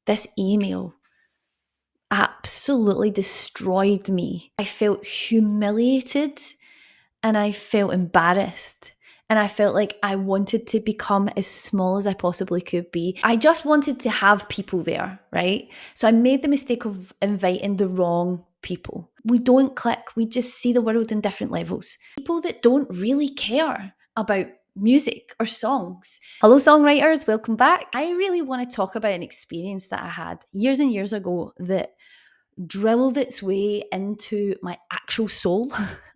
this email absolutely destroyed me. I felt humiliated and I felt embarrassed. And I felt like I wanted to become as small as I possibly could be. I just wanted to have people there, right? So I made the mistake of inviting the wrong people. We don't click, we just see the world in different levels. People that don't really care about music or songs. Hello, songwriters, welcome back. I really want to talk about an experience that I had years and years ago that drilled its way into my actual soul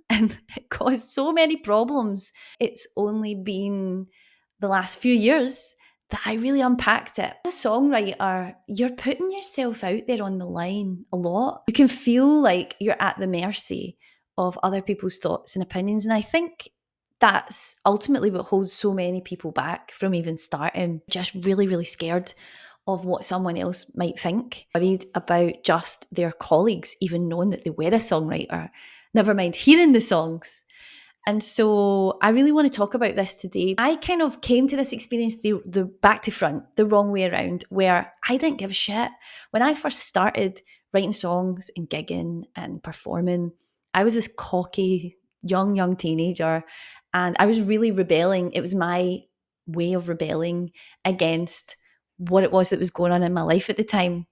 and it caused so many problems. It's only been the last few years that I really unpacked it. As a songwriter, you're putting yourself out there on the line a lot. You can feel like you're at the mercy of other people's thoughts and opinions. And I think that's ultimately what holds so many people back from even starting. Just really, really scared of what someone else might think, worried about just their colleagues even knowing that they were a songwriter, never mind hearing the songs. And so I really want to talk about this today. I kind of came to this experience the back to front, the wrong way around, where I didn't give a shit. When I first started writing songs and gigging and performing, I was this cocky, young teenager, and I was really rebelling. It was my way of rebelling against what it was that was going on in my life at the time.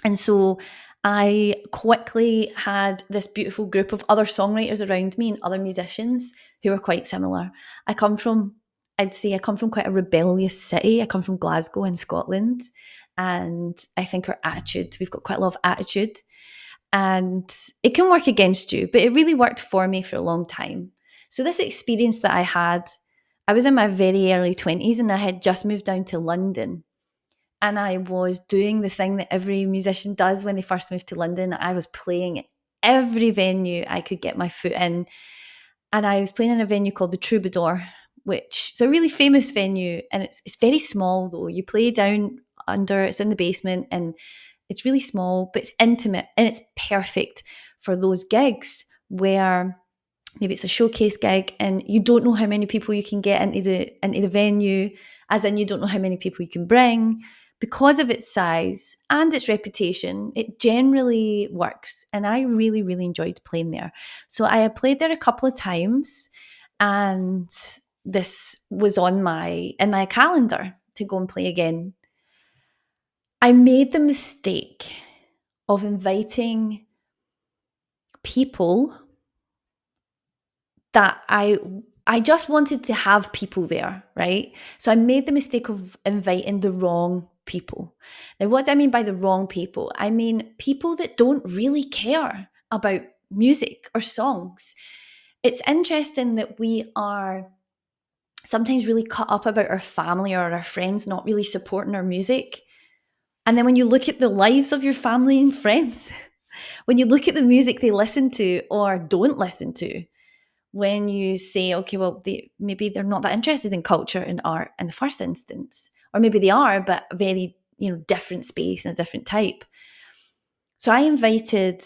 And so I quickly had this beautiful group of other songwriters around me and other musicians who were quite similar. I'd say I come from quite a rebellious city. I come from Glasgow in Scotland. And I think we've got quite a lot of attitude. And it can work against you, but it really worked for me for a long time. So this experience that I had, I was in my very early 20s and I had just moved down to London. And I was doing the thing that every musician does when they first move to London. I was playing at every venue I could get my foot in. And I was playing in a venue called the Troubadour, which is a really famous venue. And it's very small though. You play down under, it's in the basement and it's really small, but it's intimate and it's perfect for those gigs where maybe it's a showcase gig and you don't know how many people you can get into the venue, as in you don't know how many people you can bring. Because of its size and its reputation, it generally works. And I really, really enjoyed playing there. So I had played there a couple of times and this was in my calendar to go and play again. I made the mistake of inviting people that I just wanted to have people there, right? So I made the mistake of inviting the wrong people. Now, what do I mean by the wrong people? I mean people that don't really care about music or songs. It's interesting that we are sometimes really cut up about our family or our friends not really supporting our music. And then when you look at the lives of your family and friends, when you look at the music they listen to or don't listen to, when you say, okay, well, maybe they're not that interested in culture and art in the first instance, or maybe they are, but a very, different space and a different type. So I invited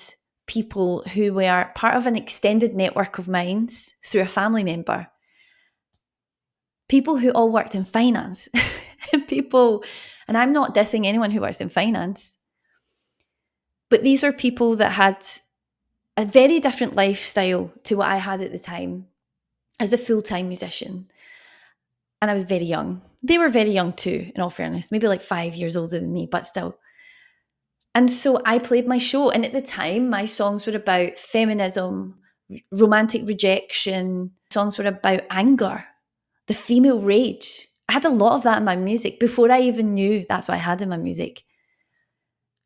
people who were part of an extended network of minds through a family member, people who all worked in finance, and I'm not dissing anyone who works in finance, but these were people that had a very different lifestyle to what I had at the time as a full-time musician. And I was very young. They were very young too, in all fairness, maybe like 5 years older than me, but still. And so I played my show. And at the time, my songs were about feminism, romantic rejection. Songs were about anger, the female rage. I had a lot of that in my music before I even knew that's what I had in my music.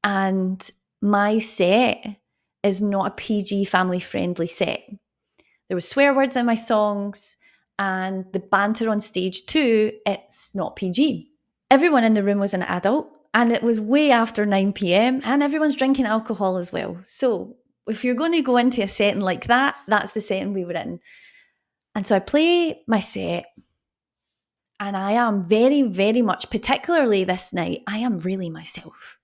And my set is not a PG family friendly set. There were swear words in my songs. And the banter on stage too, it's not PG. Everyone in the room was an adult and it was way after 9 p.m. and everyone's drinking alcohol as well. So if you're going to go into a setting like that, that's the setting we were in. And so I play my set and I am very, very much, particularly this night, I am really myself.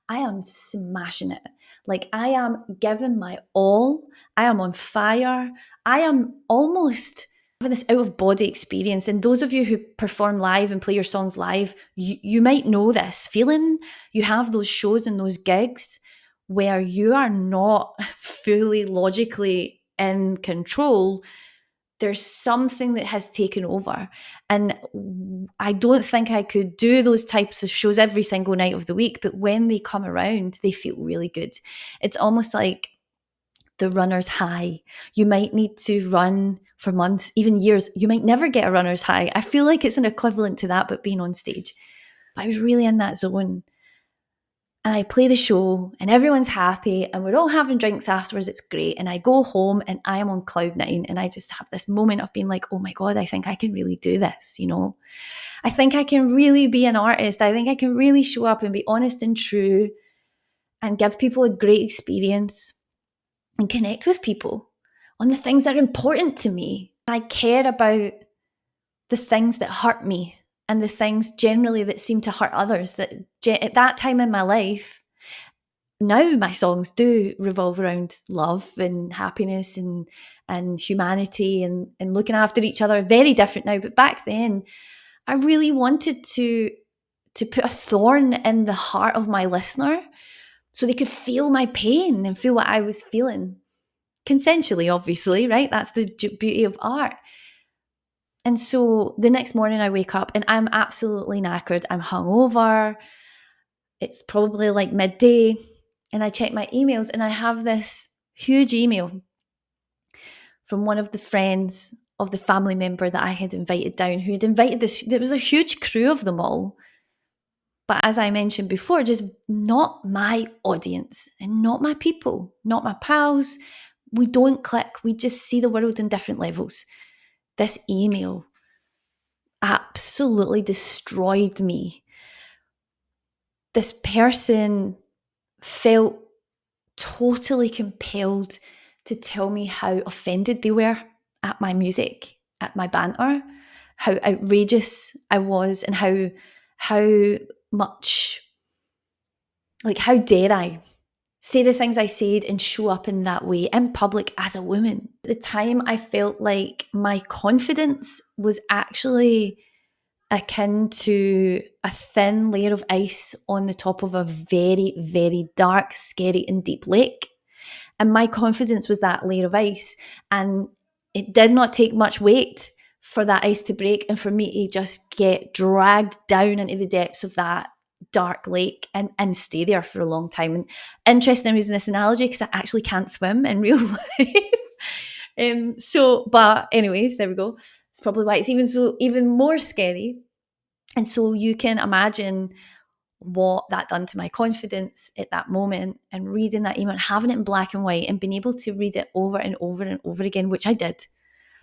I am smashing it. Like I am giving my all. I am on fire. I am almost having this out of body experience. And those of you who perform live and play your songs live, you might know this feeling. You have those shows and those gigs where you are not fully logically in control. There's something that has taken over. And I don't think I could do those types of shows every single night of the week, but when they come around, they feel really good. It's almost like the runner's high. You might need to run for months, even years. You might never get a runner's high. I feel like it's an equivalent to that, but being on stage. But I was really in that zone. And I play the show and everyone's happy and we're all having drinks afterwards. It's great. And I go home and I am on cloud nine and I just have this moment of being like, oh my God, I think I can really do this. I think I can really be an artist. I think I can really show up and be honest and true and give people a great experience and connect with people on the things that are important to me. I care about the things that hurt me and the things generally that seem to hurt others. That at that time in my life, now my songs do revolve around love and happiness and humanity and looking after each other. Very different now, but back then I really wanted to put a thorn in the heart of my listener so they could feel my pain and feel what I was feeling. Consensually, obviously, right? That's the beauty of art. And so the next morning I wake up and I'm absolutely knackered. I'm hungover. It's probably like midday. And I check my emails and I have this huge email from one of the friends of the family member that I had invited down, who had invited this. There was a huge crew of them all. But as I mentioned before, just not my audience and not my people, not my pals. We don't click. We just see the world in different levels. This email absolutely destroyed me. This person felt totally compelled to tell me how offended they were at my music, at my banter, how outrageous I was, and how much, like, how dare I say the things I said and show up in that way in public as a woman. At the time, I felt like my confidence was actually akin to a thin layer of ice on the top of a very, very dark, scary, and deep lake. And my confidence was that layer of ice. And it did not take much weight for that ice to break and for me to just get dragged down into the depths of that dark lake and stay there for a long time. And interesting, I'm using this analogy because I actually can't swim in real life. But anyways, there we go. It's probably why it's even more scary. And so you can imagine what that done to my confidence at that moment, and reading that email and having it in black and white and being able to read it over and over and over again, which I did.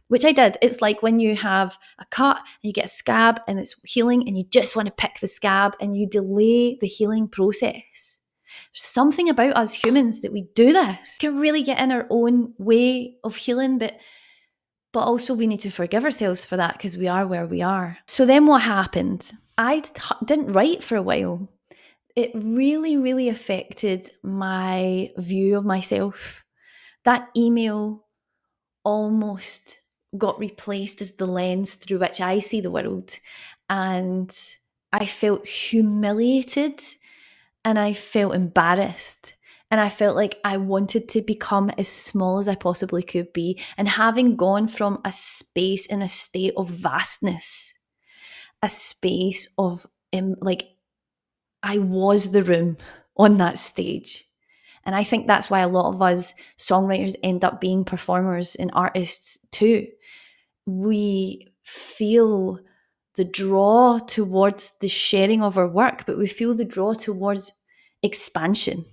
It's like when you have a cut and you get a scab and it's healing and you just want to pick the scab and you delay the healing process. There's something about us humans that we do this. We can really get in our own way of healing, but also we need to forgive ourselves for that because we are where we are. So then what happened? I didn't write for a while. It really, really affected my view of myself. That email almost got replaced as the lens through which I see the world. And I felt humiliated and I felt embarrassed. And I felt like I wanted to become as small as I possibly could be. And having gone from a space in a state of vastness, a space of like I was the room on that stage. And I think that's why a lot of us songwriters end up being performers and artists too. We feel the draw towards the sharing of our work, but we feel the draw towards expansion.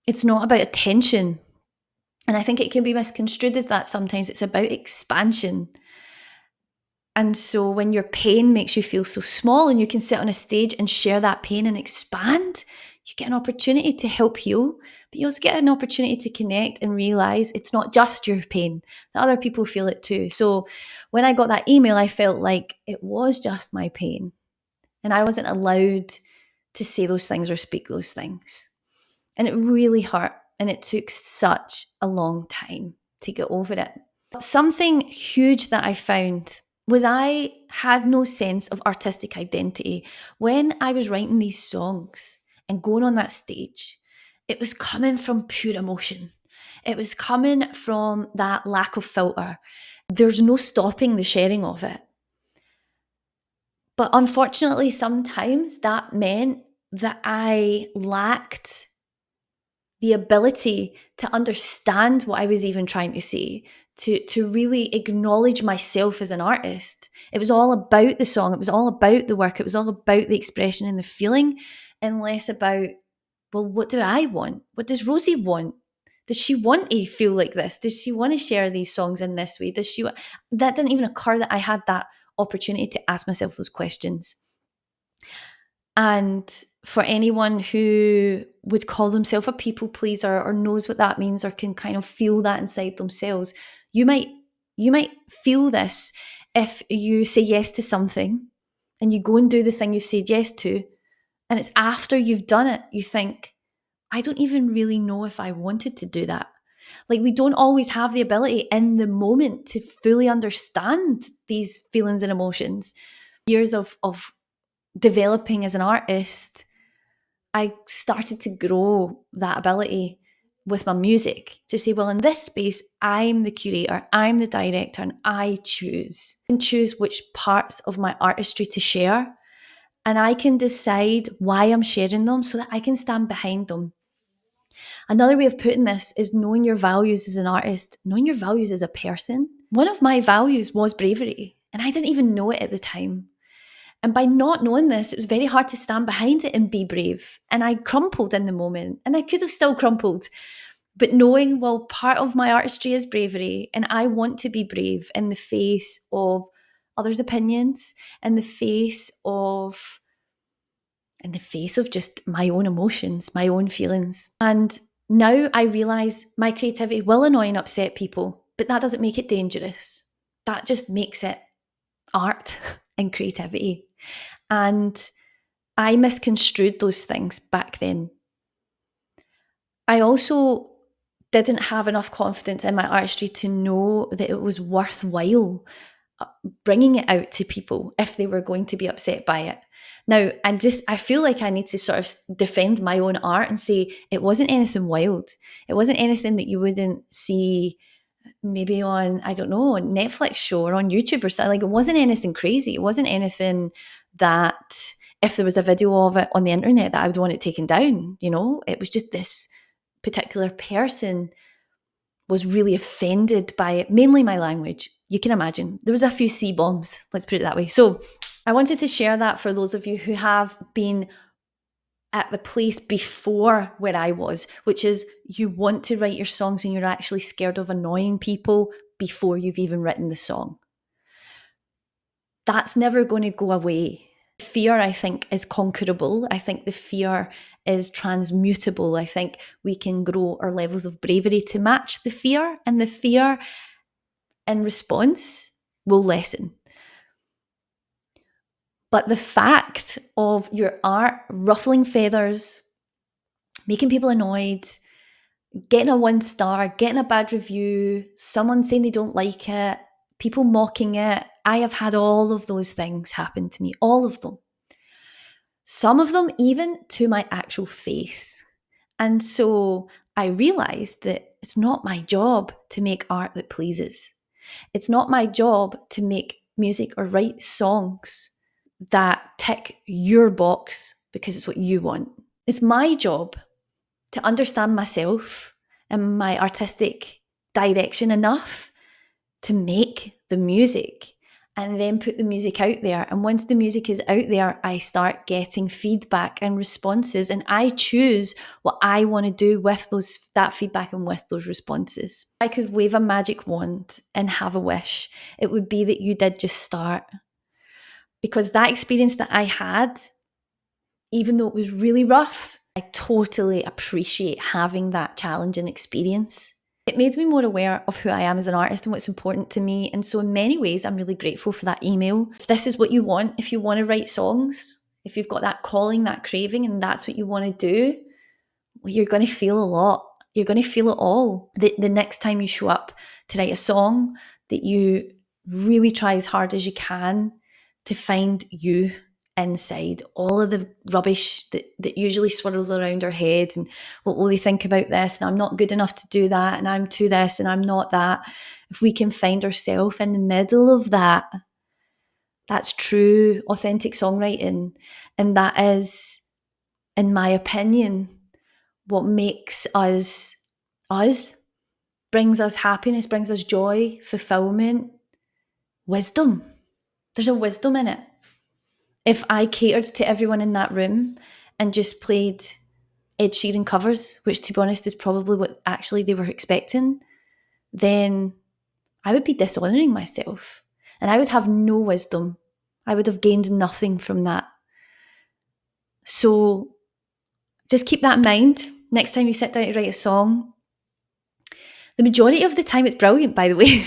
It's not about attention. And I think it can be misconstrued as that sometimes. It's about expansion. And so when your pain makes you feel so small and you can sit on a stage and share that pain and expand, you get an opportunity to help heal, but you also get an opportunity to connect and realize it's not just your pain, that other people feel it too. So when I got that email, I felt like it was just my pain and I wasn't allowed to say those things or speak those things. And it really hurt. And it took such a long time to get over it. Something huge that I found was I had no sense of artistic identity. When I was writing these songs and going on that stage, it was coming from pure emotion. It was coming from that lack of filter. There's no stopping the sharing of it. But unfortunately, sometimes that meant that I lacked the ability to understand what I was even trying to say, to really acknowledge myself as an artist. It was all about the song, it was all about the work, it was all about the expression and the feeling, and less about, well, what do I want? What does Rosie want? Does she want to feel like this? Does she want to share these songs in this way? That didn't even occur that I had that opportunity to ask myself those questions. And for anyone who would call themselves a people pleaser or knows what that means or can kind of feel that inside themselves, you might feel this if you say yes to something and you go and do the thing you've said yes to, and it's after you've done it, you think, I don't even really know if I wanted to do that. Like, we don't always have the ability in the moment to fully understand these feelings and emotions. Years of developing as an artist, I started to grow that ability with my music to say, well, in this space, I'm the curator, I'm the director, and I can choose which parts of my artistry to share. And I can decide why I'm sharing them so that I can stand behind them. Another way of putting this is knowing your values as an artist, knowing your values as a person. One of my values was bravery, and I didn't even know it at the time. And by not knowing this, it was very hard to stand behind it and be brave. And I crumpled in the moment, and I could have still crumpled. But knowing, well, part of my artistry is bravery, and I want to be brave in the face of others' opinions, in the face of just my own emotions, my own feelings. And now I realise my creativity will annoy and upset people, but that doesn't make it dangerous. That just makes it art and creativity. And I misconstrued those things back then. I also didn't have enough confidence in my artistry to know that it was worthwhile bringing it out to people if they were going to be upset by it. Now, I feel like I need to sort of defend my own art and say it wasn't anything wild. It wasn't anything that you wouldn't see maybe on, I don't know, a Netflix show or on YouTube or something. Like, it wasn't anything crazy. It wasn't anything that if there was a video of it on the internet that I would want it taken down, you know? It was just this particular person was really offended by it, mainly my language. You can imagine. There was a few C-bombs, let's put it that way. So I wanted to share that for those of you who have been at the place before where I was, which is you want to write your songs and you're actually scared of annoying people before you've even written the song. That's never going to go away. Fear, I think, is conquerable. I think the fear is transmutable. I think we can grow our levels of bravery to match the fear, and the fear in response will lessen. But the fact of your art ruffling feathers, making people annoyed, getting a 1 star, getting a bad review, someone saying they don't like it, people mocking it, I have had all of those things happen to me, all of them. Some of them even to my actual face. And so I realized that it's not my job to make art that pleases. It's not my job to make music or write songs that tick your box because it's what you want. It's my job to understand myself and my artistic direction enough to make the music and then put the music out there. And once the music is out there, I start getting feedback and responses, and I choose what I want to do with that feedback and with those responses. I could wave a magic wand and have a wish. It would be that you did just start. Because that experience that I had, even though it was really rough, I totally appreciate having that challenging experience. It made me more aware of who I am as an artist and what's important to me. And so in many ways, I'm really grateful for that email. If this is what you want, if you want to write songs, if you've got that calling, that craving, and that's what you want to do, well, you're going to feel a lot. You're going to feel it all. The next time you show up to write a song, that you really try as hard as you can to find you inside all of the rubbish that usually swirls around our heads, and what will they think about this, and I'm not good enough to do that, and I'm too this and I'm not that. If we can find ourselves in the middle of that, that's true authentic songwriting. And that is, in my opinion, what makes us us, brings us happiness, brings us joy, fulfillment, wisdom. There's a wisdom in it. If I catered to everyone in that room and just played Ed Sheeran covers, which to be honest is probably what actually they were expecting, then I would be dishonouring myself and I would have no wisdom. I would have gained nothing from that. So just keep that in mind next time you sit down to write a song. The majority of the time it's brilliant, by the way.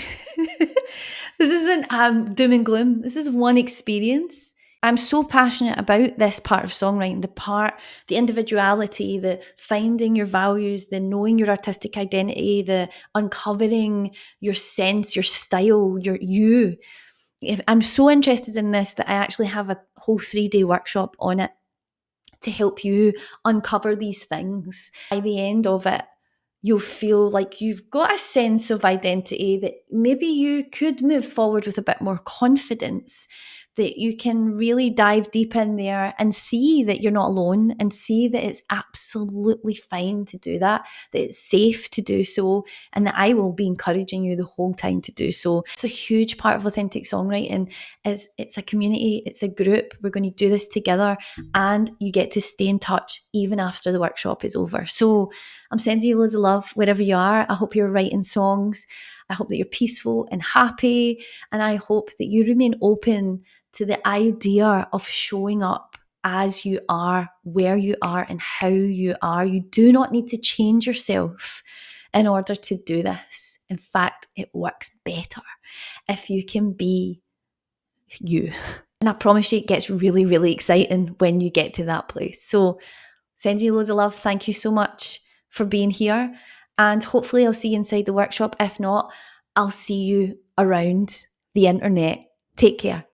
This isn't doom and gloom. This is one experience. I'm so passionate about this part of songwriting, the individuality, the finding your values, the knowing your artistic identity, the uncovering your sense, your style, your you. I'm so interested in this that I actually have a whole 3-day workshop on it to help you uncover these things. By the end of it, you'll feel like you've got a sense of identity, that maybe you could move forward with a bit more confidence, that you can really dive deep in there and see that you're not alone, and see that it's absolutely fine to do that it's safe to do so, and that I will be encouraging you the whole time to do so. It's a huge part of authentic songwriting. It's a community, it's a group. We're going to do this together, and you get to stay in touch even after the workshop is over. So I'm sending you loads of love wherever you are. I hope you're writing songs. I hope that you're peaceful and happy. And I hope that you remain open to the idea of showing up as you are, where you are, and how you are. You do not need to change yourself in order to do this. In fact, it works better if you can be you. And I promise you, it gets really, really exciting when you get to that place. So send you loads of love. Thank you so much for being here. And hopefully I'll see you inside the workshop. If not, I'll see you around the internet. Take care.